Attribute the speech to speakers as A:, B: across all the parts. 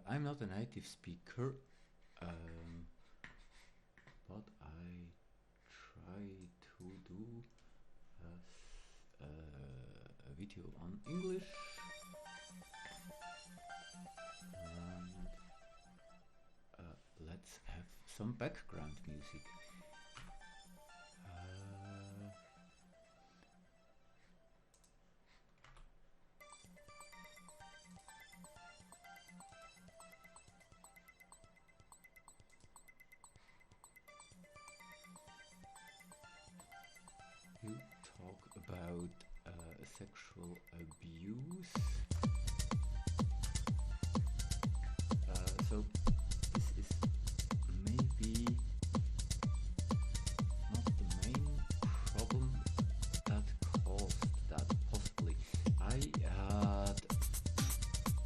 A: I'm not a native speaker, but I try to do a video on English. And let's have some background music. You talk about sexual abuse. So this is maybe not the main problem that caused that, possibly. I had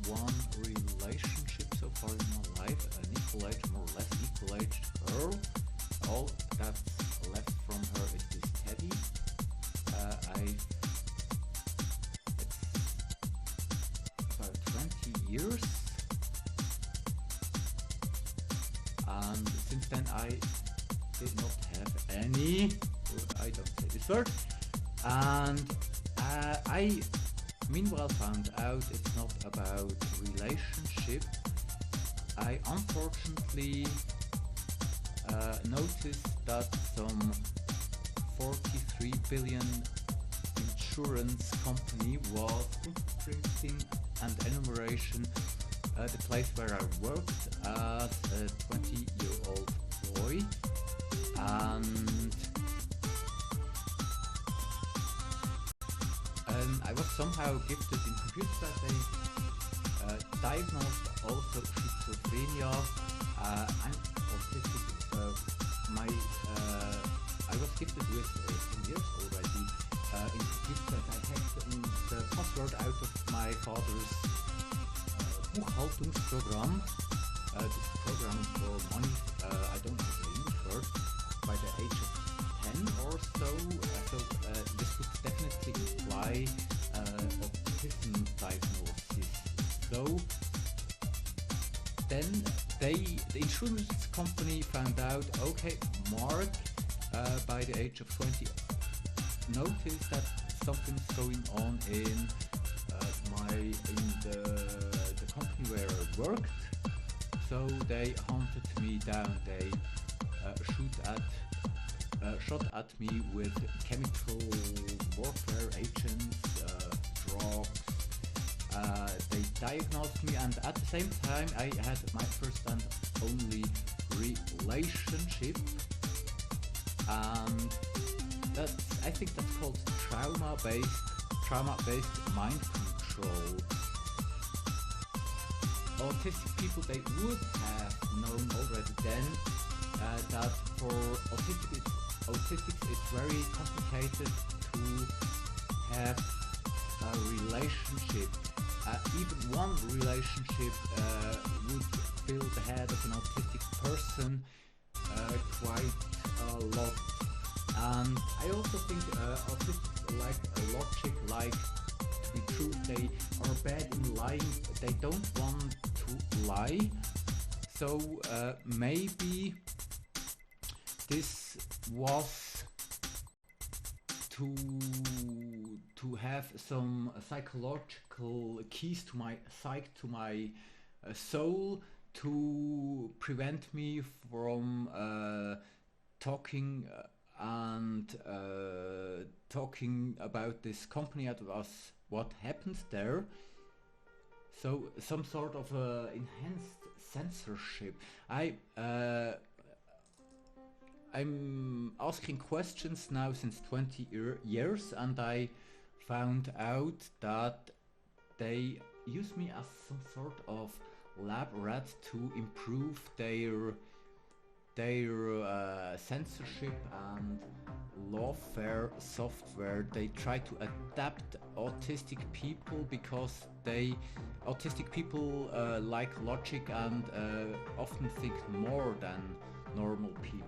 A: one relationship so far in my life, an equal-aged, more or less equal-aged girl. All that's left from her is this teddy. It's about 20 years, and since then I did not have any, I don't say this word, and I meanwhile found out it's not about relationship. I unfortunately noticed that some 43 billion insurance company was footprinting and enumeration the place where I worked as a 20-year-old boy, and I was somehow gifted in computer science. They diagnosed also schizophrenia. I'm autistic. I was gifted with 10 years already in computer science. I hacked the password out of my father's Buchhaltungsprogramm. This program for money. I don't know the English word. By the age of 10 or so, this would definitely imply autism diagnosis. So then the insurance company found out, okay, Mark, by the age of 20, noticed that something's going on in the company where I worked. So they hunted me down. They shot at me with chemical warfare agents, drugs. They diagnosed me, and at the same time I had my first and only relationship, and I think that's called trauma-based mind control. Autistic people, they would have known already then that for autistics it's very complicated to have a relationship. Even one relationship would fill the head of an autistic person quite a lot. And I also think autistics like logic, like to be true. They are bad in lying. They don't want to lie. So maybe this was to have some psychological keys to my psyche, to my soul, to prevent me from talking about this company and what happened there. So some sort of enhanced censorship. I'm asking questions now since 20 years, and I found out that they use me as some sort of lab rat to improve their censorship and lawfare software. They try to adapt autistic people because autistic people like logic and often think more than normal people.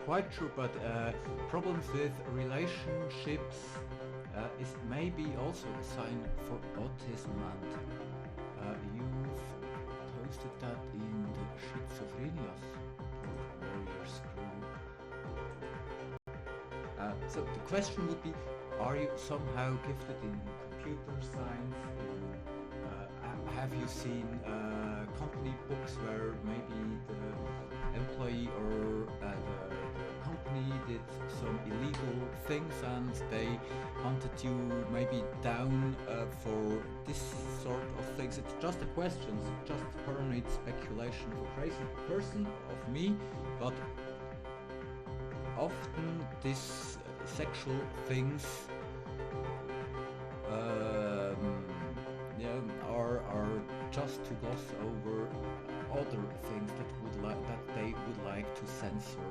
A: quite sure, but problems with relationships is maybe also a sign for autism, and you've posted that in the Schizophrenias Warriors group. So the question would be, are you somehow gifted in computer science? Have you seen company books where maybe the employee or the company did some illegal things and they hunted you maybe down for this sort of things? It's just a question, it's just paranoid speculation for crazy person of me, but often these sexual things are just to gloss over other things that they would like to censor.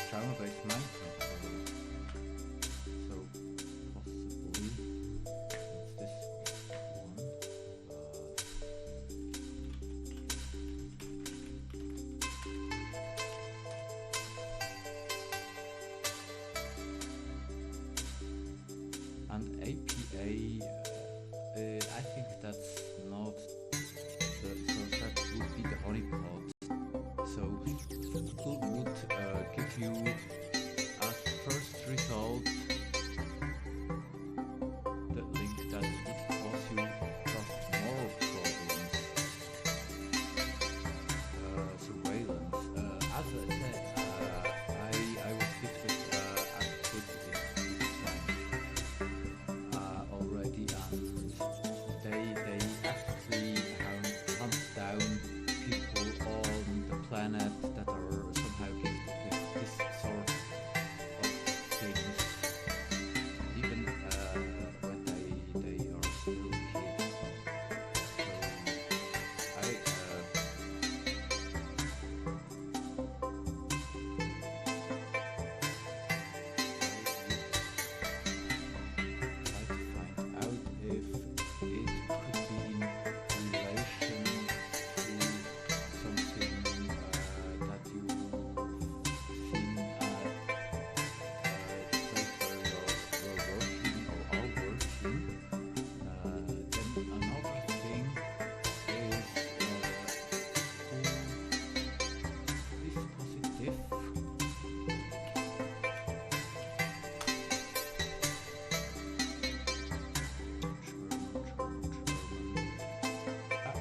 A: Trauma-based mind control. So possibly it's this one. And APA, I think that's not so that would be the honeypot. So people would give you as first result the link that would cause you just more problems. Surveillance. As I said, I was gifted as a kid in science already, and they actively hunt down people on the planet that are somehow gifted with this sort of things, even when they are still kids. So I try to find out if it could be in relation to something that you've seen at the place where you're working or are working. Then another thing is who is positive.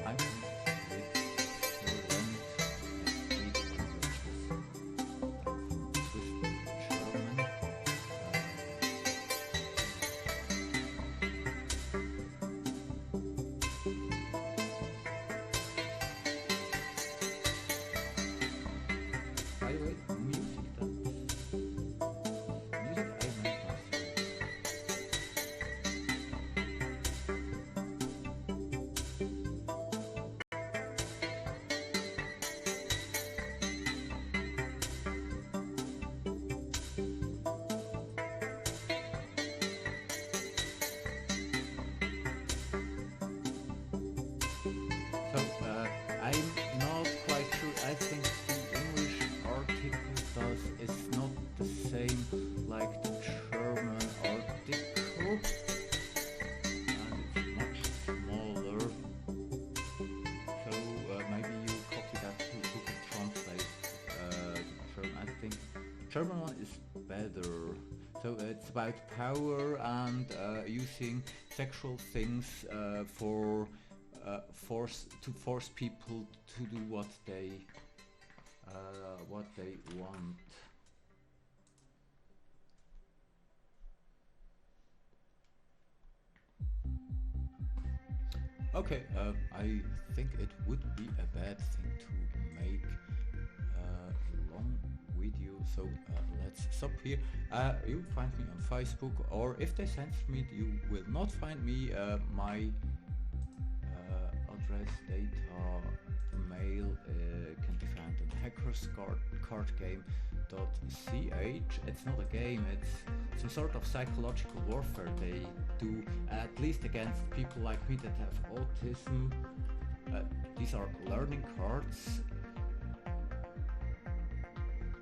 A: I'm with German and 3 languages. I'm from Swiss German. By the way, music I made last year. So I'm not quite sure. I think the English article is not the same like the German article, and it's much smaller. So maybe you copy that to Google Translate the German. I think the German one is better. So it's about power and using sexual things for force people to do what they what they want. Okay, I think it would be a bad thing to make a long video, so let's stop here. You find me on Facebook, or if they censor me, you will not find me. My address, data, mail can be found on hackerscardgame.ch. It's not a game, it's some sort of psychological warfare they do, at least against people like me that have autism. These are learning cards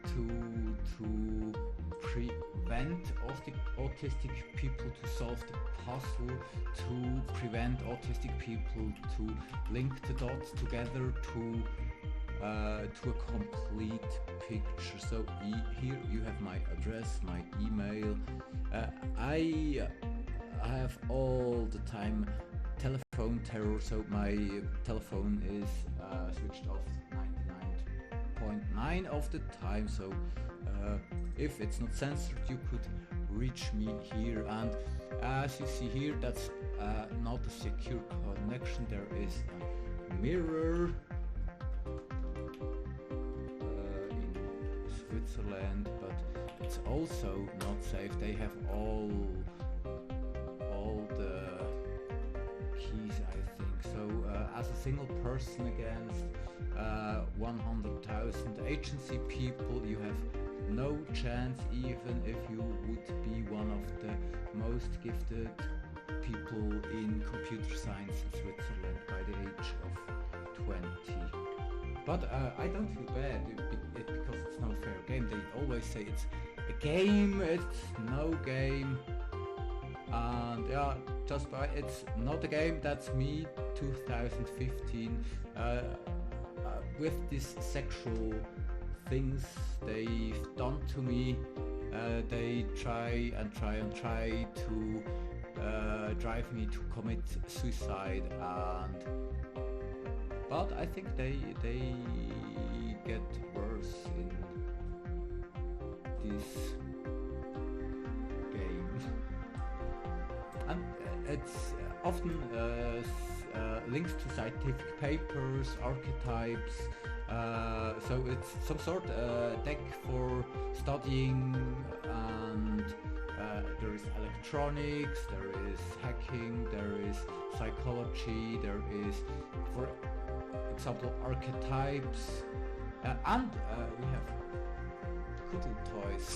A: to prevent autistic people to solve the puzzle, to prevent autistic people to link the dots together to a complete picture. So here you have my address, my email. I have all the time telephone terror, so my telephone is switched off 99.9 of the time, so if it's not censored you could reach me here. And as you see here, that's not a secure connection. There is a mirror in Switzerland, but it's also not safe. They have all the keys, I think. So as a single person against 100,000 agency people, you have no chance, even if you would be one of the most gifted people in computer science in Switzerland by the age of 20. But I don't feel bad because it's no fair game. They always say it's a game, it's no game. And yeah, just by it's not a game. That's me 2015 with these sexual things they've done to me. They try to drive me to commit suicide, but I think they get worse in this game. And it's often links to scientific papers, archetypes, so it's some sort of deck for studying, and there is electronics, there is hacking, there is psychology, there is, for example, archetypes, and we have cuddle toys.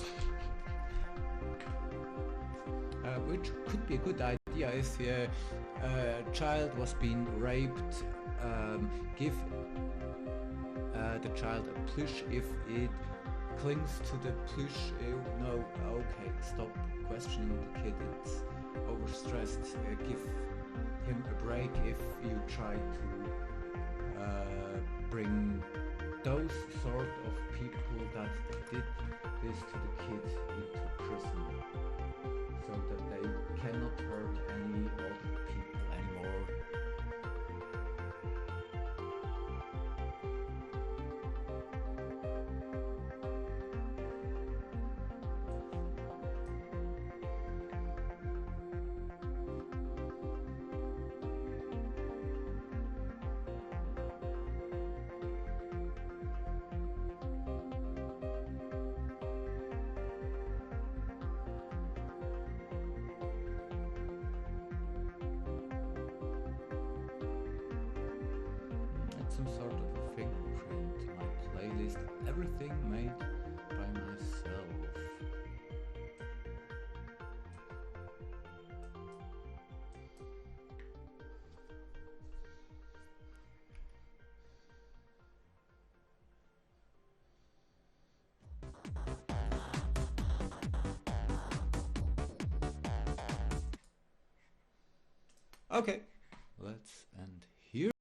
A: Which could be a good idea if a child was being raped. Give the child a plush. If it clings to the plush, no, okay, stop questioning the kid, it's overstressed. Give him a break if you try to bring those sort of people that did this to the kid into prison, so that they cannot hurt any other people anymore. Some sort of a fingerprint, my playlist, everything made by myself. Okay, let's end here.